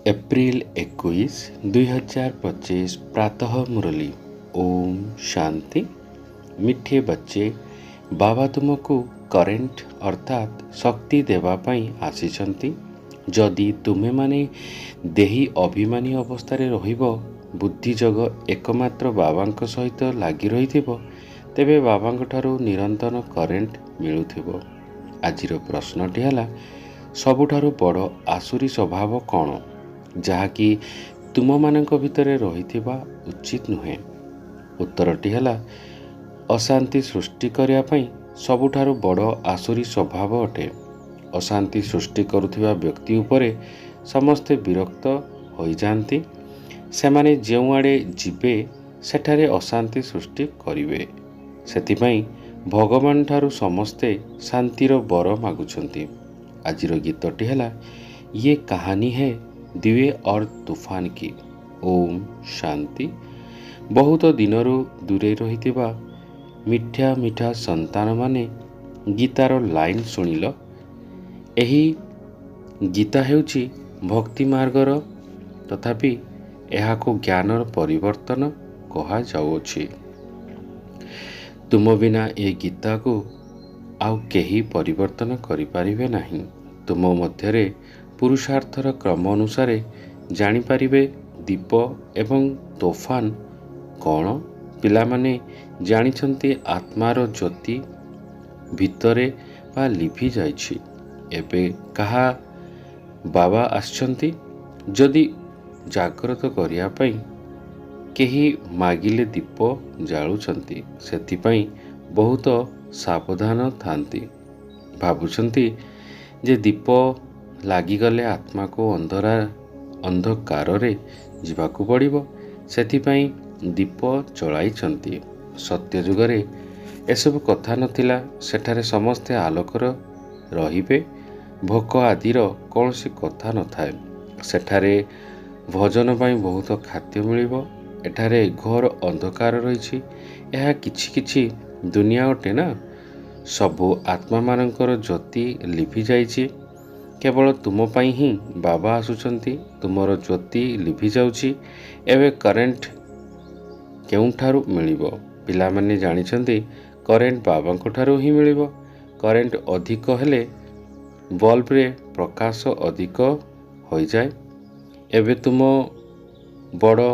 April 21, 2025 प्रातः मुरली। ओम शांति। मिठे बच्चे, बाबा तुमको करेंट अर्थात शक्ति देवा पाई आसीछंती। जदि तुमे माने देही अभिमानी अवस्थारे रहिबो, बुद्धि जग एकमात्र बाबांक सहित लागी रहिथिबो, तेबे बाबांक ठारू निरंतर करेंट मिलुथिबो। आजिर प्रश्नटी हला, सबुठारू बड़ आसुरी स्वभाव कौन ଯାହାକି ତୁମମାନଙ୍କ ଭିତରେ ରହିଥିବା ଉଚିତ ନୁହେଁ? ଉତ୍ତରଟି ହେଲା, ଅଶାନ୍ତି ସୃଷ୍ଟି କରିବା ପାଇଁ ସବୁଠାରୁ ବଡ଼ ଆସୁରୀ ସ୍ୱଭାବ ଅଟେ। ଅଶାନ୍ତି ସୃଷ୍ଟି କରୁଥିବା ବ୍ୟକ୍ତି ଉପରେ ସମସ୍ତେ ବିରକ୍ତ ହୋଇଯାଆନ୍ତି। ସେମାନେ ଯେଉଁଆଡ଼େ ଯିବେ ସେଠାରେ ଅଶାନ୍ତି ସୃଷ୍ଟି କରିବେ। ସେଥିପାଇଁ ଭଗବାନ ଠାରୁ ସମସ୍ତେ ଶାନ୍ତିର ବର ମାଗୁଛନ୍ତି। ଆଜିର ଗୀତଟି ହେଲା, ଇଏ କାହାଣୀ ହେ ଦିୱେ और ତୁଫାନ କି। ଓମ୍ ଶାନ୍ତି। ବହୁତ ଦିନରୁ ଦୂରେଇ ରହିଥିବା ମିଠା ମିଠା ସନ୍ତାନମାନେ ଗୀତାର ଲାଇନ୍ ଶୁଣିଲ। ଏହି ଗୀତା ହେଉଛି ଭକ୍ତି ମାର୍ଗର, ତଥାପି ଏହାକୁ ଜ୍ଞାନର ପରିବର୍ତ୍ତନ କୁହାଯାଉଅଛି। ତୁମ ବିନା ଏ ଗୀତାକୁ ଆଉ କେହି ପରିବର୍ତ୍ତନ କରିପାରିବେ ନାହିଁ। ତୁମ ମଧ୍ୟରେ ପୁରୁଷାର୍ଥର କ୍ରମ ଅନୁସାରେ ଜାଣିପାରିବେ ଦୀପ ଏବଂ ତୋଫାନ କ'ଣ? ପିଲାମାନେ ଜାଣିଛନ୍ତି ଆତ୍ମାର ଜ୍ୟୋତି ଭିତରେ ବା ଲିଭି ଯାଇଛି। ଏବେ କାହା ବାବା ଆସିଛନ୍ତି? ଯଦି ଜାଗ୍ରତ କରିବା ପାଇଁ କେହି ମାଗିଲେ ଦୀପ ଜାଳୁଛନ୍ତି। ସେଥିପାଇଁ ବହୁତ ସାବଧାନ ଥାନ୍ତି। ଭାବୁଛନ୍ତି ଯେ ଦୀପ ଲାଗିଗଲେ ଆତ୍ମାକୁ ଅନ୍ଧକାରରେ ଯିବାକୁ ପଡ଼ିବ, ସେଥିପାଇଁ ଦୀପ ଚଳାଇଛନ୍ତି। ସତ୍ୟ ଯୁଗରେ ଏସବୁ କଥା ନଥିଲା। ସେଠାରେ ସମସ୍ତେ ଆଲୋକର ରହିବେ। ଭୋକ ଆଦିର କୌଣସି କଥା ନଥାଏ। ସେଠାରେ ଭୋଜନ ପାଇଁ ବହୁତ ଖାଦ୍ୟ ମିଳିବ। ଏଠାରେ ଘୋର ଅନ୍ଧକାର ରହିଛି। ଏହା କିଛି କିଛି ଦୁନିଆ ଅଟେ ନା। ସବୁ ଆତ୍ମାମାନଙ୍କର ଜ୍ୟୋତି ଲିଭି ଯାଇଛି। କେବଳ ତୁମ ପାଇଁ ହିଁ ବାବା ଆସୁଛନ୍ତି। ତୁମର ଜ୍ୟୋତି ଲିଭି ଯାଉଛି। ଏବେ କରେଣ୍ଟ କେଉଁଠାରୁ ମିଳିବ? ପିଲାମାନେ ଜାଣିଛନ୍ତି କରେଣ୍ଟ ବାବାଙ୍କ ଠାରୁ ହିଁ ମିଳିବ। କରେଣ୍ଟ ଅଧିକ ହେଲେ ବଲ୍ବରେ ପ୍ରକାଶ ଅଧିକ ହୋଇଯାଏ। ଏବେ ତୁମ ବଡ଼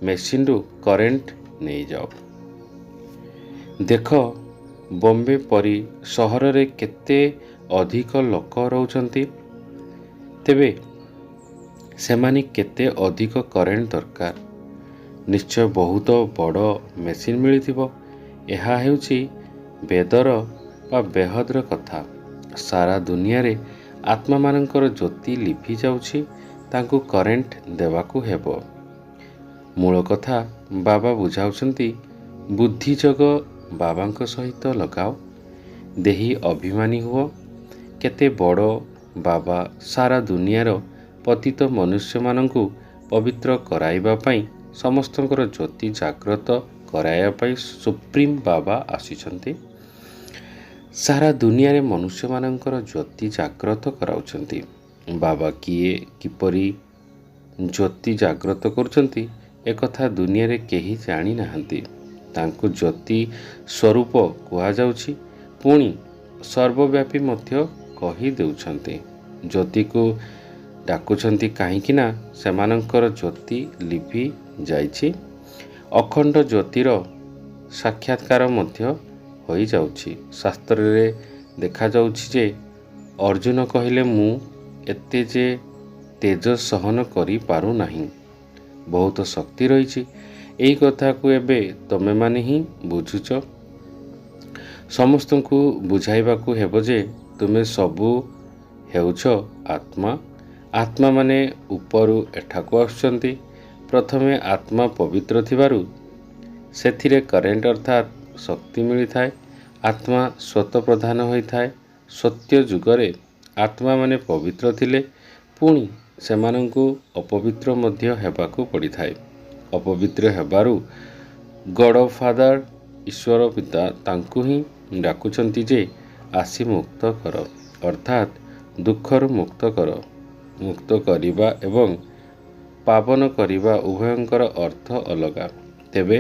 ମେସିନରୁ କରେଣ୍ଟ ନେଇଯାଅ। ଦେଖ, ବମ୍ବେ ପରି ସହରରେ କେତେ ଅଧିକ ଲୋକ ରହୁଛନ୍ତି। ତେବେ ସେମାନେ କେତେ ଅଧିକ କରେଣ୍ଟ ଦରକାର? ନିଶ୍ଚୟ ବହୁତ ବଡ଼ ମେସିନ୍ ମିଳିଥିବ। ଏହା ହେଉଛି ବେଦର ବା ବେହଦର କଥା। ସାରା ଦୁନିଆରେ ଆତ୍ମାମାନଙ୍କର ଜ୍ୟୋତି ଲିଭି ଯାଉଛି। ତାଙ୍କୁ କରେଣ୍ଟ ଦେବାକୁ ହେବ। ମୂଳ କଥା ବାବା ବୁଝାଉଛନ୍ତି, ବୁଦ୍ଧି ଯୋଗ ବାବାଙ୍କ ସହିତ ଲଗାଅ। ଦେହି ଅଭିମାନୀ ହୁଅ। କେତେ ବଡ଼ ବାବା ସାରା ଦୁନିଆର ପତିତ ମନୁଷ୍ୟମାନଙ୍କୁ ପବିତ୍ର କରାଇବା ପାଇଁ, ସମସ୍ତଙ୍କର ଜ୍ୟୋତି ଜାଗ୍ରତ କରାଇବା ପାଇଁ ସୁପ୍ରିମ ବାବା ଆସିଛନ୍ତି। ସାରା ଦୁନିଆରେ ମନୁଷ୍ୟମାନଙ୍କର ଜ୍ୟୋତି ଜାଗ୍ରତ କରାଉଛନ୍ତି। ବାବା କିଏ, କିପରି ଜ୍ୟୋତି ଜାଗ୍ରତ କରୁଛନ୍ତି, ଏକଥା ଦୁନିଆରେ କେହି ଜାଣିନାହାନ୍ତି। ତାଙ୍କୁ ଜ୍ୟୋତି ସ୍ୱରୂପ କୁହାଯାଉଛି। ପୁଣି ସର୍ବବ୍ୟାପୀ ମଧ୍ୟ କହି ଦେଉଛନ୍ତି। ଜ୍ୟୋତିକୁ ଡାକୁଛନ୍ତି କାହିଁକି ନା ସେମାନଙ୍କର ଜ୍ୟୋତି ଲିଭି ଯାଇଛି। ଅଖଣ୍ଡ ଜ୍ୟୋତିର ସାକ୍ଷାତକାର ମଧ୍ୟ ହୋଇଯାଉଛି। ଶାସ୍ତ୍ରରେ ଦେଖାଯାଉଛି ଯେ ଅର୍ଜୁନ କହିଲେ, ମୁଁ ଏତେ ଯେ ତେଜ ସହନ କରିପାରୁନାହିଁ। ବହୁତ ଶକ୍ତି ରହିଛି। ଏହି କଥାକୁ ଏବେ ତମେମାନେ ହିଁ ବୁଝୁଛ। ସମସ୍ତଙ୍କୁ ବୁଝାଇବାକୁ ହେବ ଯେ ତୁମେ ସବୁ ହେଉଛ ଆତ୍ମା। ଆତ୍ମାମାନେ ଉପରୁ ଏଠାକୁ ଆସୁଛନ୍ତି। ପ୍ରଥମେ ଆତ୍ମା ପବିତ୍ର ଥିବାରୁ ସେଥିରେ କରେଣ୍ଟ ଅର୍ଥାତ୍ ଶକ୍ତି ମିଳିଥାଏ। ଆତ୍ମା ସ୍ୱତ ପ୍ରଧାନ ହୋଇଥାଏ। ସତ୍ୟ ଯୁଗରେ ଆତ୍ମାମାନେ ପବିତ୍ର ଥିଲେ, ପୁଣି ସେମାନଙ୍କୁ ଅପବିତ୍ର ମଧ୍ୟ ହେବାକୁ ପଡ଼ିଥାଏ। ଅପବିତ୍ର ହେବାରୁ ଗଡ଼ ଫାଦର ଈଶ୍ୱର ପିତା ତାଙ୍କୁ ହିଁ ଡାକୁଛନ୍ତି ଯେ ଆସି ମୁକ୍ତ କର, ଅର୍ଥାତ୍ ଦୁଃଖରୁ ମୁକ୍ତ କର। ମୁକ୍ତ କରିବା ଏବଂ ପାବନ କରିବା ଉଭୟଙ୍କର ଅର୍ଥ ଅଲଗା। ତେବେ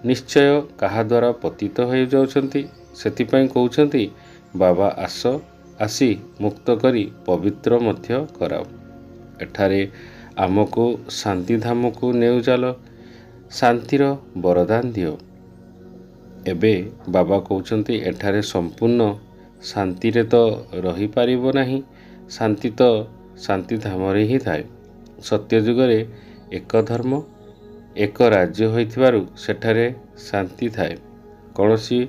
ନିଶ୍ଚୟ କାହା ଦ୍ୱାରା ପତିତ ହୋଇଯାଉଛନ୍ତି। ସେଥିପାଇଁ କହୁଛନ୍ତି ବାବା ଆସି ମୁକ୍ତ କରି ପବିତ୍ର ମଧ୍ୟ କରାଅ। ଏଠାରେ ଆମକୁ ଶାନ୍ତିଧାମକୁ ନେଉ ଚାଲ, ଶାନ୍ତିର ବରଦାନ ଦିଅ। ଏବେ ବାବା କହୁଛନ୍ତି ଏଠାରେ ସମ୍ପୂର୍ଣ୍ଣ ଶାନ୍ତିରେ ତ ରହିପାରିବ ନାହିଁ। ଶାନ୍ତି ତ ଶାନ୍ତିଧାମରେ ହିଁ ଥାଏ। ସତ୍ୟଯୁଗରେ ଏକ ଧର୍ମ ଏକ ରାଜ୍ୟ ହୋଇଥିବାରୁ ସେଠାରେ ଶାନ୍ତି ଥାଏ। କୌଣସି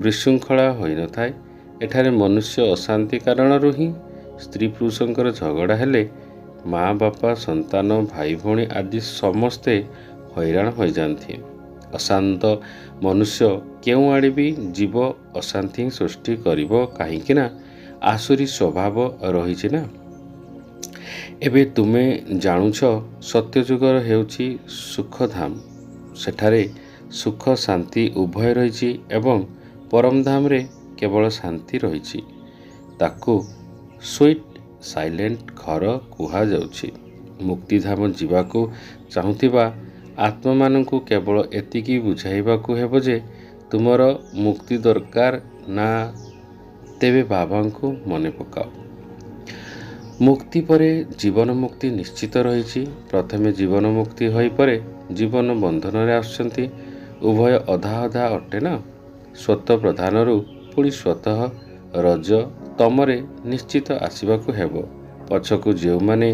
ବିଶୃଙ୍ଖଳା ହୋଇନଥାଏ। ଏଠାରେ ମନୁଷ୍ୟ ଅଶାନ୍ତି କାରଣରୁ ହିଁ ସ୍ତ୍ରୀ ପୁରୁଷଙ୍କର ଝଗଡ଼ା ହେଲେ ମା ବାପା ସନ୍ତାନ ଭାଇ ଭଉଣୀ ଆଦି ସମସ୍ତେ ହଇରାଣ ହୋଇଯାଆନ୍ତି। ଅଶାନ୍ତ ମନୁଷ୍ୟ କେଉଁଆଡ଼େ ବି ଯିବ ଅଶାନ୍ତି ସୃଷ୍ଟି କରିବ, କାହିଁକି ନା ଆସୁରୀ ସ୍ୱଭାବ ରହିଛି ନା। ଏବେ ତୁମେ ଜାଣୁଛ ସତ୍ୟଯୁଗର ହେଉଛି ସୁଖଧାମ। ସେଠାରେ ସୁଖ ଶାନ୍ତି ଉଭୟ ରହିଛି ଏବଂ ପରମଧାମରେ କେବଳ ଶାନ୍ତି ରହିଛି। ତାକୁ ସୁଇଟ୍ ସାଇଲେଣ୍ଟ ଘର କୁହାଯାଉଛି। ମୁକ୍ତିଧାମ ଯିବାକୁ ଚାହୁଁଥିବା ଆତ୍ମାମାନଙ୍କୁ କେବଳ ଏତିକି ବୁଝାଇବାକୁ ହେବ ଯେ ତୁମର ମୁକ୍ତି ଦରକାର ନା, ତେବେ ବାବାଙ୍କୁ ମନେ ପକାଅ। ମୁକ୍ତି ପରେ ଜୀବନ ମୁକ୍ତି ନିଶ୍ଚିତ ରହିଛି। ପ୍ରଥମେ ଜୀବନ ମୁକ୍ତି ହୋଇପରେ ଜୀବନ ବନ୍ଧନରେ ଆସୁଛନ୍ତି। ଉଭୟ ଅଧା ଅଧା ଅଟେ ନା। ସ୍ୱତଃ ପ୍ରଧାନରୁ ପୁଣି ସ୍ୱତଃ ରଜ ତମରେ ନିଶ୍ଚିତ ଆସିବାକୁ ହେବ। ପଛକୁ ଯେଉଁମାନେ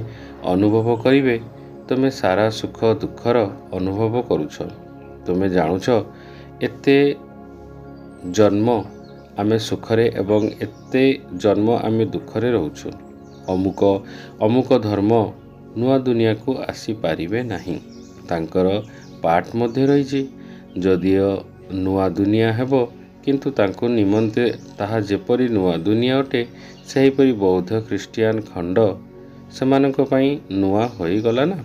ଅନୁଭବ କରିବେ ତୁମେ ସାରା ସୁଖ ଦୁଃଖର ଅନୁଭବ କରୁଛ। ତୁମେ ଜାଣୁଛ ଏତେ ଜନ୍ମ ଆମେ ସୁଖରେ ଏବଂ ଏତେ ଜନ୍ମ ଆମେ ଦୁଃଖରେ ରହୁଛୁ। ଅମୁକ ଧର୍ମ ନୂଆ ଦୁନିଆକୁ ଆସିପାରିବେ ନାହିଁ। ତାଙ୍କର ପାଠ ମଧ୍ୟ ରହିଛି। ଯଦିଓ ନୂଆ ଦୁନିଆ ହେବ କିନ୍ତୁ ତାଙ୍କ ନିମନ୍ତେ ତାହା ଯେପରି ନୂଆ ଦୁନିଆ ଅଟେ ସେହିପରି ବୌଦ୍ଧ ଖ୍ରୀଷ୍ଟିଆନ ଖଣ୍ଡ ସେମାନଙ୍କ ପାଇଁ ନୂଆ ହୋଇଗଲା ନା।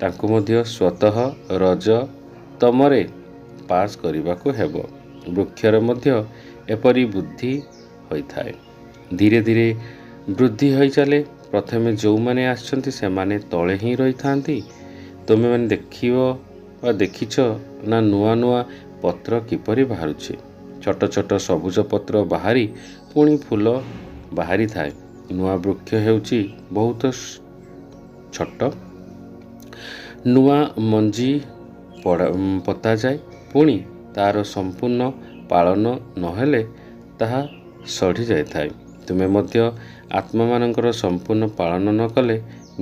ତାଙ୍କୁ ମଧ୍ୟ ସ୍ୱତଃ ରଜ ତମରେ ପାସ୍ କରିବାକୁ ହେବ। ବୃକ୍ଷର ମଧ୍ୟ ଏପରି ବୁଦ୍ଧି ହୋଇଥାଏ। ଧୀରେ ଧୀରେ ବୃଦ୍ଧି ହୋଇଚାଲେ। ପ୍ରଥମେ ଯେଉଁମାନେ ଆସିଛନ୍ତି ସେମାନେ ତଳେ ହିଁ ରହିଥାନ୍ତି। ତୁମେମାନେ ଦେଖିଛ ନା ନୂଆ ନୂଆ ପତ୍ର କିପରି ବାହାରୁଛି। ଛୋଟ ଛୋଟ ସବୁଜ ପତ୍ର ବାହାରି ପୁଣି ଫୁଲ ବାହାରିଥାଏ। ନୂଆ ବୃକ୍ଷ ହେଉଛି ବହୁତ ଛୋଟ। ନୂଆ ମଞ୍ଜି ପୋତାଯାଏ। ପୁଣି ତାର ସମ୍ପୂର୍ଣ୍ଣ ପାଳନ ନହେଲେ ତାହା ସଢ଼ି ଯାଇଥାଏ। ତୁମେ ମଧ୍ୟ ଆତ୍ମାମାନଙ୍କର ସମ୍ପୂର୍ଣ୍ଣ ପାଳନ ନ କଲେ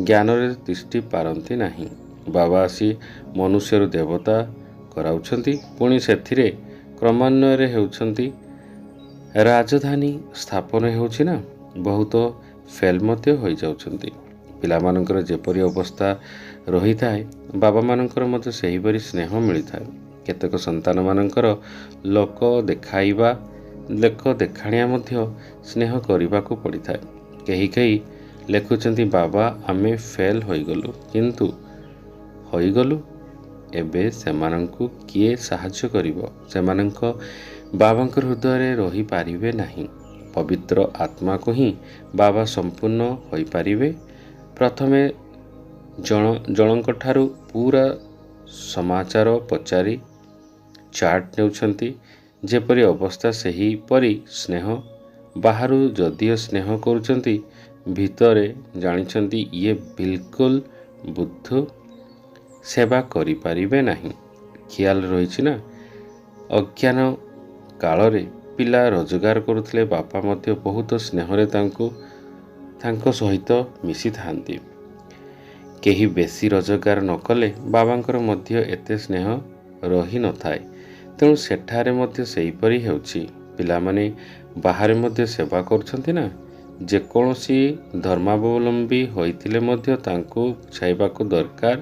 ଜ୍ଞାନରେ ତିଷ୍ଠି ପାରନ୍ତି ନାହିଁ। ବାବା ଆସି ମନୁଷ୍ୟରୁ ଦେବତା କରାଉଛନ୍ତି। ପୁଣି ସେଥିରେ କ୍ରମାନ୍ୱୟରେ ହେଉଛନ୍ତି ରାଜଧାନୀ ସ୍ଥାପନ ହେଉଛି ନା। ବହୁତ ଫେଲ୍ ମଧ୍ୟ ହୋଇଯାଉଛନ୍ତି। ପିଲାମାନଙ୍କର ଯେପରି ଅବସ୍ଥା ରହିଥାଏ ବାବାମାନଙ୍କର ମଧ୍ୟ ସେହିପରି ସ୍ନେହ ମିଳିଥାଏ। କେତେକ ସନ୍ତାନମାନଙ୍କର ଲୋକ ଦେଖାଣିଆ ମଧ୍ୟ ସ୍ନେହ କରିବାକୁ ପଡ଼ିଥାଏ। କେହି ଲେଖୁଛନ୍ତି ବାବା ଆମେ ଫେଲ୍ ହୋଇଗଲୁ। ଏବେ ସେମାନଙ୍କୁ କିଏ ସାହାଯ୍ୟ କରିବ? ସେମାନଙ୍କ ବାବାଙ୍କ ହୃଦୟରେ ରହିପାରିବେ ନାହିଁ। ପବିତ୍ର ଆତ୍ମାକୁ ହିଁ ବାବା ସମ୍ପୂର୍ଣ୍ଣ ହୋଇପାରିବେ। ପ୍ରଥମେ ଜଣଙ୍କଠାରୁ ପୁରା ସମାଚାର ପଚାରି ଚାର୍ଟ ନେଉଛନ୍ତି। ଯେପରି ଅବସ୍ଥା ସେହିପରି ସ୍ନେହ। ବାହାରୁ ଯଦିଓ ସ୍ନେହ କରୁଛନ୍ତି ଭିତରେ ଜାଣିଛନ୍ତି ଇଏ ବିଲକୁଲ ବୁଦ୍ଧୁ ସେବା କରିପାରିବେ ନାହିଁ। ଖିଆଲ ରହିଛି ନା। ଅଜ୍ଞାନ କାଳରେ ପିଲା ରୋଜଗାର କରୁଥିଲେ ବାପା ମଧ୍ୟ ବହୁତ ସ୍ନେହରେ ତାଙ୍କ ସହିତ ମିଶିଥାନ୍ତି। କେହି ବେଶୀ ରୋଜଗାର ନ କଲେ ବାବାଙ୍କର ମଧ୍ୟ ଏତେ ସ୍ନେହ ରହିନଥାଏ। ତେଣୁ ସେଠାରେ ମଧ୍ୟ ସେହିପରି ହେଉଛି। ପିଲାମାନେ ବାହାରେ ମଧ୍ୟ ସେବା କରୁଛନ୍ତି ନା। ଯେକୌଣସି ଧର୍ମାବଲମ୍ବୀ ହୋଇଥିଲେ ମଧ୍ୟ ତାଙ୍କୁ ବୁଝାଇବାକୁ ଦରକାର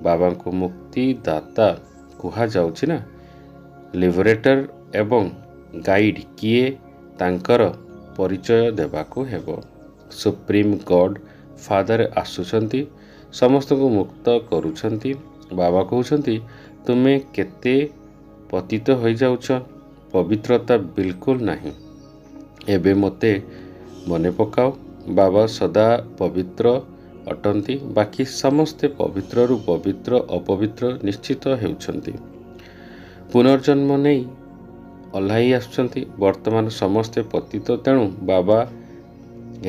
ବାବାଙ୍କୁ ମୁକ୍ତିଦାତା କୁହାଯାଉଛି ନା। ଲିବରେଟର ଏବଂ ଗାଇଡ୍ କିଏ ତାଙ୍କର ପରିଚୟ ଦେବାକୁ ହେବ। ସୁପ୍ରିମ ଗଡ୍ ଫାଦର ଆସୁଛନ୍ତି, ସମସ୍ତଙ୍କୁ ମୁକ୍ତ କରୁଛନ୍ତି। ବାବା କହୁଛନ୍ତି ତୁମେ କେତେ ପତିତ ହୋଇଯାଉଛ, ପବିତ୍ରତା ବିଲକୁଲ ନାହିଁ। ଏବେ ମୋତେ ମନେ ପକାଅ। ବାବା ସଦା ପବିତ୍ର ଅଟନ୍ତି। ବାକି ସମସ୍ତେ ପବିତ୍ରରୁ ପବିତ୍ର ଅପବିତ୍ର ନିଶ୍ଚିତ ହେଉଛନ୍ତି। ପୁନର୍ଜନ୍ମ ନେଇ ଓହ୍ଲାଇ ଆସୁଛନ୍ତି। ବର୍ତ୍ତମାନ ସମସ୍ତେ ପତିତ, ତେଣୁ ବାବା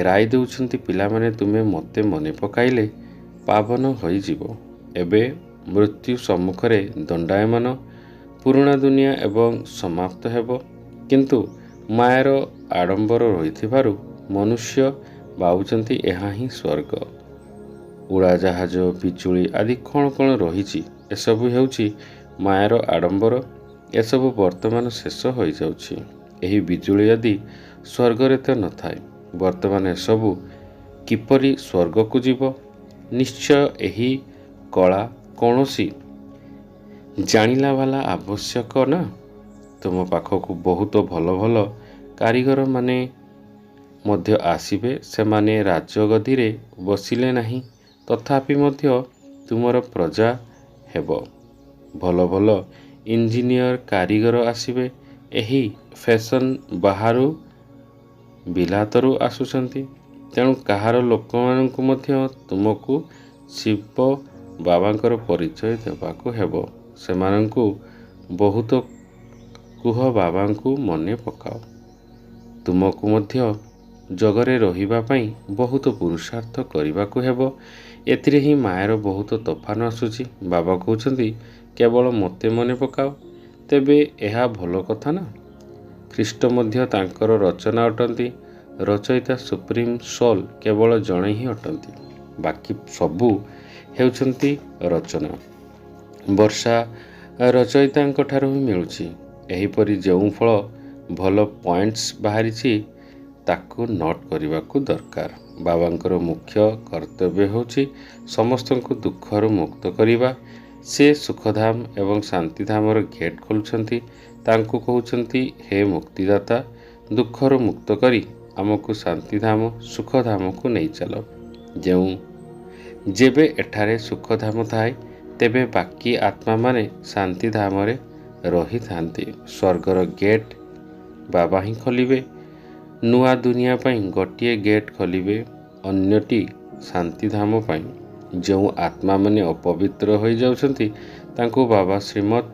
ରାୟ ଦେଉଛନ୍ତି ପିଲାମାନେ ତୁମେ ମୋତେ ମନେ ପକାଇଲେ ପାବନ ହୋଇଯିବ। ଏବେ ମୃତ୍ୟୁ ସମ୍ମୁଖରେ ଦଣ୍ଡାୟମାନ। ପୁରୁଣା ଦୁନିଆ ଏବଂ ସମାପ୍ତ ହେବ। କିନ୍ତୁ ମାୟାର ଆଡ଼ମ୍ବର ରହିଥିବାରୁ ମନୁଷ୍ୟ ଭାବୁଛନ୍ତି ଏହା ହିଁ ସ୍ୱର୍ଗ। ଉଡ଼ାଜାହାଜ, ବିଜୁଳି ଆଦି କ'ଣ କ'ଣ ରହିଛି, ଏସବୁ ହେଉଛି ମାୟାର ଆଡ଼ମ୍ବର। ଏସବୁ ବର୍ତ୍ତମାନ ଶେଷ ହୋଇଯାଉଛି। ଏହି ବିଜୁଳି ଆଦି ସ୍ୱର୍ଗରେ ତ ନଥାଏ। ବର୍ତ୍ତମାନ ଏସବୁ କିପରି ସ୍ୱର୍ଗକୁ ଯିବ? ନିଶ୍ଚୟ ଏହି କଳା କୌଣସି ଜାଣିଲା ବାଲା ଆବଶ୍ୟକ ନା। ତୁମ ପାଖକୁ ବହୁତ ଭଲ ଭଲ କାରିଗରମାନେ ମଧ୍ୟ ଆସିବେ। ସେମାନେ ରାଜଗଦିରେ ବସିଲେ ନାହିଁ, ତଥାପି ମଧ୍ୟ ତୁମର ପ୍ରଜା ହେବ। ଭଲ ଭଲ ଇଞ୍ଜିନିୟର କାରିଗର ଆସିବେ। ଏହି ଫ୍ୟାସନ୍ ବାହାରୁ ବିଲାତରୁ ଆସୁଛନ୍ତି। ତେଣୁ କାହାର ଲୋକମାନଙ୍କୁ ମଧ୍ୟ ତୁମକୁ ଶିବ ବାବାଙ୍କର ପରିଚୟ ଦେବାକୁ ହେବ। ସେମାନଙ୍କୁ ବହୁତ କୁହ ବାବାଙ୍କୁ ମନେ ପକାଅ। ତୁମକୁ ମଧ୍ୟ ଜଗରେ ରହିବା ପାଇଁ ବହୁତ ପୁରୁଷାର୍ଥ କରିବାକୁ ହେବ। ଏଥିରେ ହିଁ ମାୟାର ବହୁତ ତୋଫାନ ଆସୁଛି। ବାବା କହୁଛନ୍ତି କେବଳ ମୋତେ ମନେ ପକାଅ। ତେବେ ଏହା ଭଲ କଥା ନା। ଖ୍ରୀଷ୍ଟ ମଧ୍ୟ ତାଙ୍କର ରଚନା ଅଟନ୍ତି। ରଚୟିତା ସୁପ୍ରିମ ସୋଲ୍ କେବଳ ଜଣେ ହିଁ ଅଟନ୍ତି। ବାକି ସବୁ ହେଉଛନ୍ତି ରଚନା। ବର୍ଷା ରଚୟିତାଙ୍କ ଠାରୁ ହିଁ ମିଳୁଛି। ଏହିପରି ଯେଉଁ ଫଳ ଭଲ ପଏଣ୍ଟସ୍ ବାହାରିଛି ତାକୁ ନୋଟ୍ କରିବାକୁ ଦରକାର। ବାବାଙ୍କର ମୁଖ୍ୟ କର୍ତ୍ତବ୍ୟ ହେଉଛି ସମସ୍ତଙ୍କୁ ଦୁଃଖରୁ ମୁକ୍ତ କରିବା। ସେ ସୁଖଧାମ ଏବଂ ଶାନ୍ତିଧାମର ଗେଟ୍ ଖୋଲୁଛନ୍ତି। ତାଙ୍କୁ କହୁଛନ୍ତି ହେ ମୁକ୍ତିଦାତା, ଦୁଃଖରୁ ମୁକ୍ତ କରି ଆମକୁ ଶାନ୍ତିଧାମ ସୁଖଧାମକୁ ନେଇ ଚାଲ। ଯେବେ ଏଠାରେ ସୁଖଧାମ ଥାଏ, ତେବେ ବାକି ଆତ୍ମାମାନେ ଶାନ୍ତିଧାମରେ ରହିଥାନ୍ତି। ସ୍ୱର୍ଗର ଗେଟ୍ ବାବା ହିଁ ଖୋଲିବେ। ନୂଆ ଦୁନିଆ ପାଇଁ ଗୋଟିଏ ଗେଟ୍ ଖୋଲିବେ, ଅନ୍ୟଟି ଶାନ୍ତିଧାମ ପାଇଁ। ଯେଉଁ ଆତ୍ମାମାନେ ଅପବିତ୍ର ହୋଇଯାଉଛନ୍ତି ତାଙ୍କୁ ବାବା ଶ୍ରୀମତ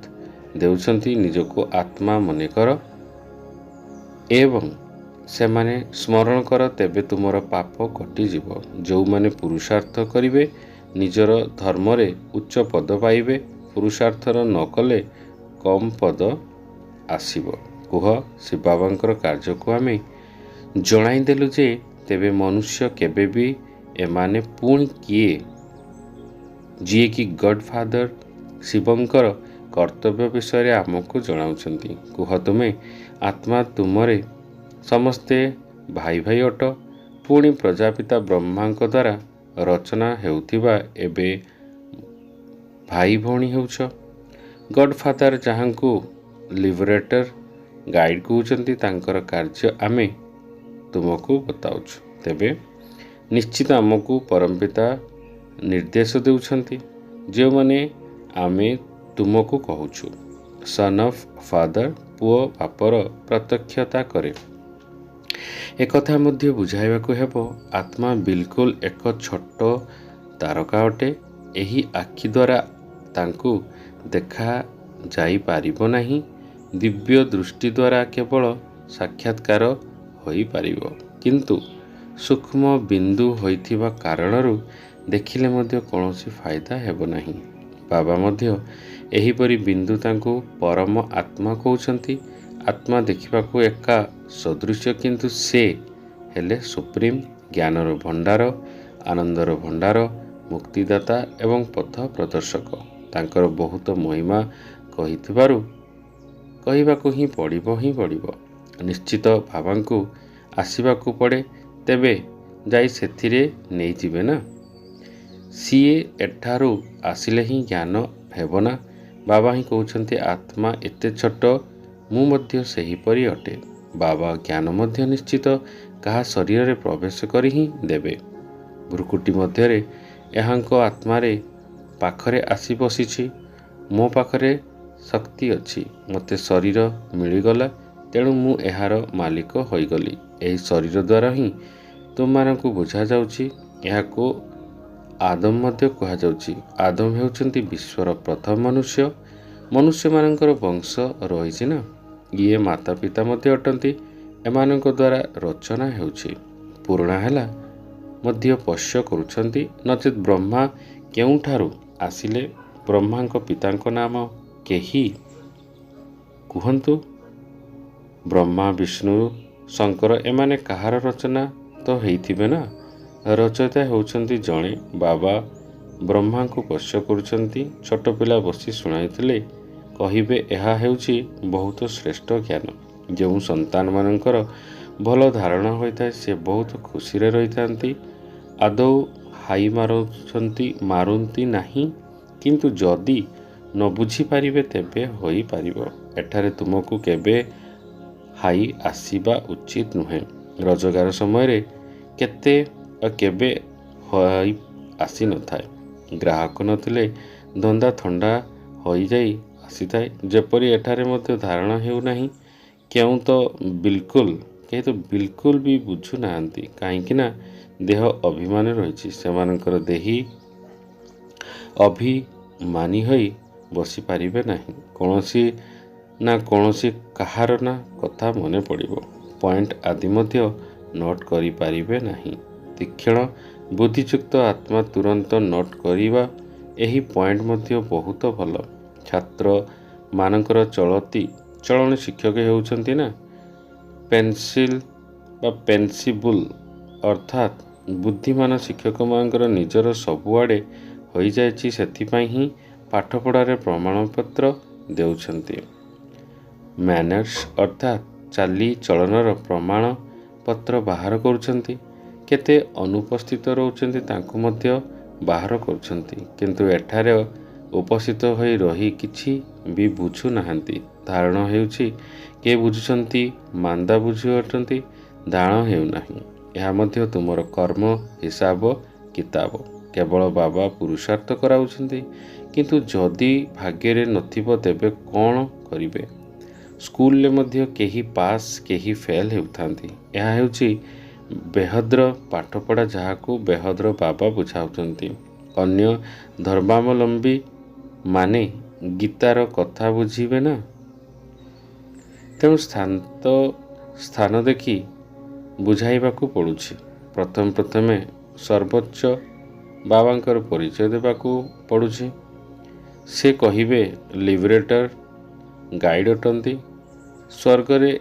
ଦେଉଛନ୍ତି ନିଜକୁ ଆତ୍ମା ମନେକର ଏବଂ ସେମାନେ ସ୍ମରଣ କର, ତେବେ ତୁମର ପାପ କଟିଯିବ। ଯେଉଁମାନେ ପୁରୁଷାର୍ଥ କରିବେ ନିଜର ଧର୍ମରେ ଉଚ୍ଚ ପଦ ପାଇବେ। ପୁରୁଷାର୍ଥ ନ କଲେ କମ୍ ପଦ ଆସିବ। କୁହ ଶିବ ବାବାଙ୍କର କାର୍ଯ୍ୟକୁ ଆମେ ଜଣାଇଦେଲୁ ଯେ ତେବେ ମନୁଷ୍ୟ କେବେ ବି ଏମାନେ ପୁଣି କିଏ, ଯିଏକି ଗଡ୍ ଫାଦର ଶିବଙ୍କର କର୍ତ୍ତବ୍ୟ ବିଷୟରେ ଆମକୁ ଜଣାଉଛନ୍ତି। କୁହ ତୁମେ ଆତ୍ମା ତୁମରେ ସମସ୍ତେ ଭାଇ ଭାଇ ଅଟ। ପୁଣି ପ୍ରଜାପିତା ବ୍ରହ୍ମାଙ୍କ ଦ୍ୱାରା ରଚନା ହେଉଥିବା ଏବେ ଭାଇ ଭଉଣୀ ହେଉଛ। ଗଡ୍ ଫାଦର ଯାହାଙ୍କୁ ଲିବରେଟର ଗାଇଡ୍ କହୁଛନ୍ତି ତାଙ୍କର କାର୍ଯ୍ୟ ଆମେ ତୁମକୁ ବତାଉଛୁ। ତେବେ ନିଶ୍ଚିତ ଆମକୁ ପରମପିତା ନିର୍ଦ୍ଦେଶ ଦେଉଛନ୍ତି, ଯେଉଁମାନେ ଆମେ ତୁମକୁ କହୁଛୁ। ସନ୍ ଅଫ୍ ଫାଦର ପୁଅ ବାପର ପ୍ରତ୍ୟକ୍ଷତା କରେ। ଏକଥା ମଧ୍ୟ ବୁଝାଇବାକୁ ହେବ, ଆତ୍ମା ବିଲକୁଲ ଏକ ଛୋଟ ତାରକା ଅଟେ। ଏହି ଆଖି ଦ୍ୱାରା ତାଙ୍କୁ ଦେଖାଯାଇପାରିବ ନାହିଁ। ଦିବ୍ୟ ଦୃଷ୍ଟି ଦ୍ୱାରା କେବଳ ସାକ୍ଷାତକାର ହୋଇପାରିବ। କିନ୍ତୁ ସୂକ୍ଷ୍ମ ବିନ୍ଦୁ ହୋଇଥିବା କାରଣରୁ ଦେଖିଲେ ମଧ୍ୟ କୌଣସି ଫାଇଦା ହେବ ନାହିଁ। ବାବା ମଧ୍ୟ ଏହିପରି ବିନ୍ଦୁ ତାଙ୍କୁ ପରମ ଆତ୍ମା କହୁଛନ୍ତି। ଆତ୍ମା ଦେଖିବାକୁ ଏକା ସଦୃଶ୍ୟ, କିନ୍ତୁ ସେ ହେଲେ ସୁପ୍ରିମ ଜ୍ଞାନର ଭଣ୍ଡାର, ଆନନ୍ଦର ଭଣ୍ଡାର, ମୁକ୍ତିଦାତା ଏବଂ ପଥ ପ୍ରଦର୍ଶକ। ତାଙ୍କର ବହୁତ ମହିମା କହିବାକୁ ହିଁ ପଡ଼ିବ। ନିଶ୍ଚିତ ବାବାଙ୍କୁ ଆସିବାକୁ ପଡ଼େ, ତେବେ ଯାଇ ସେଥିରେ ନେଇଯିବେ ନା। ସିଏ ଏଠାରୁ ଆସିଲେ ହିଁ ଜ୍ଞାନ ହେବ ନା। ବାବା ହିଁ କହୁଛନ୍ତି ଆତ୍ମା ଏତେ ଛୋଟ, ମୁଁ ମଧ୍ୟ ସେହିପରି ଅଟେ। ବାବା ଜ୍ଞାନ ମଧ୍ୟ ନିଶ୍ଚିତ କାହା ଶରୀରରେ ପ୍ରବେଶ କରି ହିଁ ଦେବେ। ଭ୍ରୁକୁଟି ମଧ୍ୟରେ ଏହାଙ୍କ ଆତ୍ମାରେ ପାଖରେ ଆସି ବସିଛି। ମୋ ପାଖରେ ଶକ୍ତି ଅଛି। ମୋତେ ଶରୀର ମିଳିଗଲା, ତେଣୁ ମୁଁ ଏହାର ମାଲିକ ହୋଇଗଲି। ଏହି ଶରୀର ଦ୍ୱାରା ହିଁ ତୁମମାନଙ୍କୁ ବୁଝାଯାଉଛି। ଏହାକୁ ଆଦମ ମଧ୍ୟ କୁହାଯାଉଛି। ଆଦମ ହେଉଛନ୍ତି ବିଶ୍ୱର ପ୍ରଥମ ମନୁଷ୍ୟ। ମନୁଷ୍ୟମାନଙ୍କର ବଂଶ ରହିଛି ନା, ଇଏ ମାତା ପିତା ମଧ୍ୟ ଅଟନ୍ତି। ଏମାନଙ୍କ ଦ୍ୱାରା ରଚନା ହେଉଛି। ପୁରୁଣା ହେଲା ମଧ୍ୟ ପୋଷ୍ୟ କରୁଛନ୍ତି। ନଚେତ୍ ବ୍ରହ୍ମା କେଉଁଠାରୁ ଆସିଲେ? ବ୍ରହ୍ମାଙ୍କ ପିତାଙ୍କ ନାମ କେହି କୁହନ୍ତୁ? ବ୍ରହ୍ମା, ବିଷ୍ଣୁ, ଶଙ୍କର ଏମାନେ କାହାର ରଚନା ତ ହେଇଥିବେ ନା। ରଚୟିତା ହେଉଛନ୍ତି ଜଣେ। ବାବା ବ୍ରହ୍ମାଙ୍କୁ ପୋଷ୍ୟ କରୁଛନ୍ତି। ଛୋଟ ପିଲା ବସି ଶୁଣାଇଥିଲେ କହିବେ ଏହା ହେଉଛି ବହୁତ ଶ୍ରେଷ୍ଠ ଜ୍ଞାନ। ଯେଉଁ ସନ୍ତାନମାନଙ୍କର ଭଲ ଧାରଣା ହୋଇଥାଏ ସେ ବହୁତ ଖୁସିରେ ରହିଥାନ୍ତି। ଆଦୌ ହାଇ ମାରନ୍ତି ନାହିଁ। କିନ୍ତୁ ଯଦି ନ ବୁଝିପାରିବେ ତେବେ ହୋଇପାରିବ। ଏଠାରେ ତୁମକୁ କେବେ ହାଇ ଆସିବା ଉଚିତ ନୁହେଁ। ରୋଜଗାର ସମୟରେ କେବେ ହାଇ ଆସିନଥାଏ। ଗ୍ରାହକ ନଥିଲେ ଧନ୍ଦା ଥଣ୍ଡା ହୋଇଯାଇ ଆସିଥାଏ। ଯେପରି ଏଠାରେ ମଧ୍ୟ ଧାରଣା ହେଉନାହିଁ। କେହି ତ ବିଲକୁଲ ବି ବୁଝୁନାହାନ୍ତି। କାହିଁକି ନା ଦେହ ଅଭିମାନ ରହିଛି। ସେମାନଙ୍କର ଦେହୀ ଅଭିମାନୀ ହୋଇ ବସିପାରିବେ ନାହିଁ। କୌଣସି କାହାର ନା କଥା ମନେ ପଡ଼ିବ। ପଏଣ୍ଟ ଆଦି ମଧ୍ୟ ନୋଟ୍ କରିପାରିବେ ନାହିଁ। ତୀକ୍ଷ୍ଣ ବୁଦ୍ଧିଯୁକ୍ତ ଆତ୍ମା ତୁରନ୍ତ ନୋଟ୍ କରିବା। ଏହି ପଏଣ୍ଟ ମଧ୍ୟ ବହୁତ ଭଲ। ଛାତ୍ରମାନଙ୍କର ଚଳଣି ଶିକ୍ଷକ ହେଉଛନ୍ତି ନା ପେନ୍ସିବୁଲ ଅର୍ଥାତ୍ ବୁଦ୍ଧିମାନ ଶିକ୍ଷକମାନଙ୍କର ନିଜର ସବୁଆଡ଼େ ହୋଇଯାଇଛି। ସେଥିପାଇଁ ହିଁ ପାଠପଢ଼ାରେ ପ୍ରମାଣପତ୍ର ଦେଉଛନ୍ତି। ମ୍ୟାନର୍ସ ଅର୍ଥାତ୍ ଚାଲିଚଳନର ପ୍ରମାଣପତ୍ର ବାହାର କରୁଛନ୍ତି। କେତେ ଅନୁପସ୍ଥିତ ରହୁଛନ୍ତି ତାଙ୍କୁ ମଧ୍ୟ ବାହାର କରୁଛନ୍ତି। କିନ୍ତୁ ଏଠାରେ ଉପସ୍ଥିତ ହୋଇ ରହି କିଛି ବି ବୁଝୁନାହାନ୍ତି। ଧାରଣା ହେଉଛି କିଏ ବୁଝୁଛନ୍ତି, ମାନ୍ଦା ବୁଝି ଅଟନ୍ତି। ଦାଣ ହେଉନାହିଁ। ଏହା ମଧ୍ୟ ତୁମର କର୍ମ ହିସାବ କିତାବ। କେବଳ ବାବା ପୁରୁଷାର୍ଥ କରାଉଛନ୍ତି। କିନ୍ତୁ ଯଦି ଭାଗ୍ୟରେ ନଥିବ ତେବେ କ'ଣ କରିବେ? ସ୍କୁଲରେ ମଧ୍ୟ କେହି ପାସ୍ କେହି ଫେଲ୍ ହେଉଥାନ୍ତି। ଏହା ହେଉଛି ବେହଦ୍ର ପାଠପଢ଼ା ଯାହାକୁ ବେହଦ୍ର ବାବା ବୁଝାଉଛନ୍ତି। ଅନ୍ୟ ଧର୍ମାବଲମ୍ବୀ ମାନେ ଗୀତାର କଥା ବୁଝିବେ ନା। ତେଣୁ ସ୍ଥାନ ଦେଖି ବୁଝାଇବାକୁ ପଡ଼ୁଛି। ପ୍ରଥମେ ସର୍ବୋଚ୍ଚ ବାବାଙ୍କର ପରିଚୟ ଦେବାକୁ ପଡ଼ୁଛି। ସେ କହିବେ ଲିବରେଟର, ଗାଇଡ୍ ଅଟନ୍ତି। ସ୍ୱର୍ଗରେ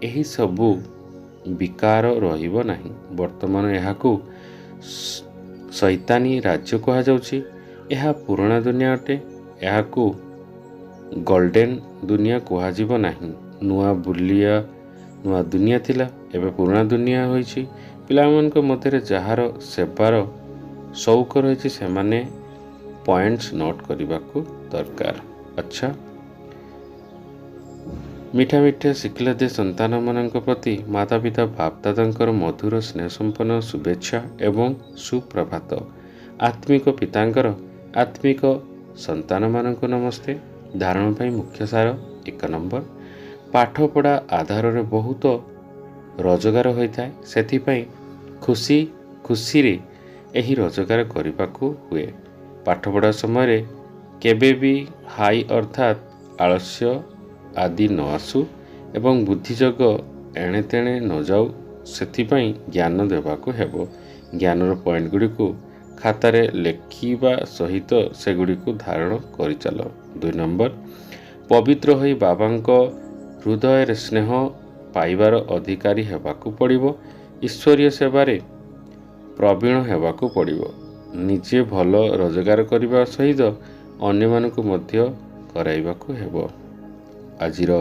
ଏହି ସବୁ ବିକାର ରହିବ ନାହିଁ। ବର୍ତ୍ତମାନ ଏହାକୁ ଶୈତାନୀ ରାଜ୍ୟ କୁହାଯାଉଛି। ଏହା ପୁରୁଣା ଦୁନିଆ ଅଟେ। ଏହାକୁ ଗୋଲ୍ଡେନ୍ ଦୁନିଆ କୁହାଯିବ ନାହିଁ। ନୂଆ ଦୁନିଆ ଥିଲା, ଏବେ ପୁରୁଣା ଦୁନିଆ ହୋଇଛି। ପିଲାମାନଙ୍କ ମଧ୍ୟରେ ଯାହାର ସେବାର ସଉକ ରହିଛି ସେମାନେ ପଏଣ୍ଟସ୍ ନୋଟ୍ କରିବାକୁ ଦରକାର। ଆଚ୍ଛା, ମିଠା ଶିଖିଲା ଦେ ସନ୍ତାନମାନଙ୍କ ପ୍ରତି ମାତାପିତା ବାପଦାଦାଙ୍କର ମଧୁର ସ୍ନେହସମ୍ପନ୍ନ ଶୁଭେଚ୍ଛା ଏବଂ ସୁପ୍ରଭାତ। ଆତ୍ମିକ ପିତାଙ୍କର ଆତ୍ମିକ ସନ୍ତାନମାନଙ୍କୁ ନମସ୍ତେ। ଧାରଣ ପାଇଁ ମୁଖ୍ୟ ସାର 1 ନମ୍ବର, ପାଠପଢ଼ା ଆଧାରରେ ବହୁତ ରୋଜଗାର ହୋଇଥାଏ। ସେଥିପାଇଁ ଖୁସିରେ ଏହି ରୋଜଗାର କରିବାକୁ ହୁଏ। ପାଠପଢ଼ା ସମୟରେ କେବେ ବି ହାଇ ଅର୍ଥାତ୍ ଆଳସ୍ୟ ଆଦି ନ ଆସୁ ଏବଂ ବୁଦ୍ଧିଯୋଗ ଏଣେତେଣେ ନ ଯାଉ। ସେଥିପାଇଁ ଜ୍ଞାନ ଦେବାକୁ ହେବ। ଜ୍ଞାନର ପଏଣ୍ଟଗୁଡ଼ିକୁ ଖାତାରେ ଲେଖିବା ସହିତ ସେଗୁଡ଼ିକୁ ଧାରଣ କରିଚାଲ। 2 ନମ୍ବର, ପବିତ୍ର ହୋଇ ବାବାଙ୍କ ହୃଦୟରେ ସ୍ନେହ ପାଇବାର ଅଧିକାରୀ ହେବାକୁ ପଡ଼ିବ। ଈଶ୍ୱରୀୟ ସେବାରେ ପ୍ରବୀଣ ହେବାକୁ ପଡ଼ିବ। ନିଜେ ଭଲ ରୋଜଗାର କରିବା ସହିତ ଅନ୍ୟମାନଙ୍କୁ ମଧ୍ୟ କରାଇବାକୁ ହେବ। ଆଜିର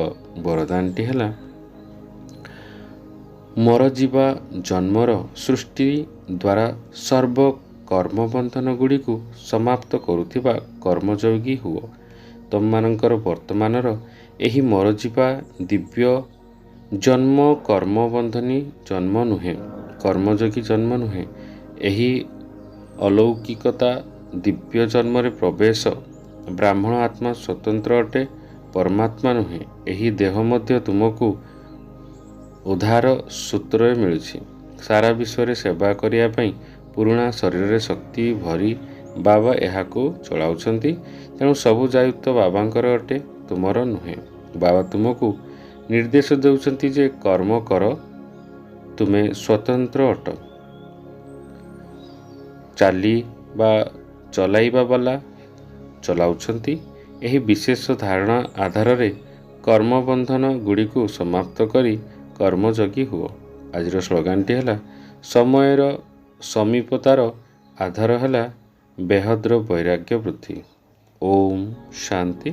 ବରଦାନଟି ହେଲା ମରଯିବା ଜନ୍ମର ସୃଷ୍ଟି ଦ୍ୱାରା ସର୍ବ କର୍ମବନ୍ଧନଗୁଡ଼ିକୁ ସମାପ୍ତ କରୁଥିବା କର୍ମଯୋଗୀ ହୁଅ। ତମମାନଙ୍କର ବର୍ତ୍ତମାନର ଏହି ମରଯିବା ଦିବ୍ୟ ଜନ୍ମ କର୍ମବନ୍ଧନୀ ଜନ୍ମ ନୁହେଁ, କର୍ମଯୋଗୀ ଜନ୍ମ ନୁହେଁ। ଏହି ଅଲୌକିକତା ଦିବ୍ୟ ଜନ୍ମରେ ପ୍ରବେଶ। ବ୍ରାହ୍ମଣ ଆତ୍ମା ସ୍ୱତନ୍ତ୍ର ଅଟେ, ପରମାତ୍ମା ନୁହେଁ। ଏହି ଦେହ ମଧ୍ୟ ତୁମକୁ ଉଦ୍ଧାର ସୂତ୍ରରେ ମିଳିଛି। ସାରା ବିଶ୍ୱରେ ସେବା କରିବା ପାଇଁ ପୁରୁଣା ଶରୀରରେ ଶକ୍ତି ଭରି ବାବା ଏହାକୁ ଚଳାଉଛନ୍ତି। ତେଣୁ ସବୁ ଦାୟିତ୍ୱ ବାବାଙ୍କର ଅଟେ, ତୁମର ନୁହେଁ। ବାବା ତୁମକୁ ନିର୍ଦ୍ଦେଶ ଦେଉଛନ୍ତି ଯେ କର୍ମ କର, ତୁମେ ସ୍ୱତନ୍ତ୍ର ଅଟ। ଚାଲି ବା ଚଲାଇବା ବାଲା ଚଲାଉଛନ୍ତି। ଏହି ବିଶେଷ ଧାରଣା ଆଧାରରେ କର୍ମବନ୍ଧନ ଗୁଡ଼ିକୁ ସମାପ୍ତ କରି କର୍ମଯୋଗୀ ହୁଅ। ଆଜିର ସ୍ଲୋଗାନଟି ହେଲା, ସମୟର ସମୀପତାର ଆଧାର ହେଲା ବେହଦ୍ର ବୈରାଗ୍ୟ ବୃଦ୍ଧି। ଓମ୍ ଶାନ୍ତି।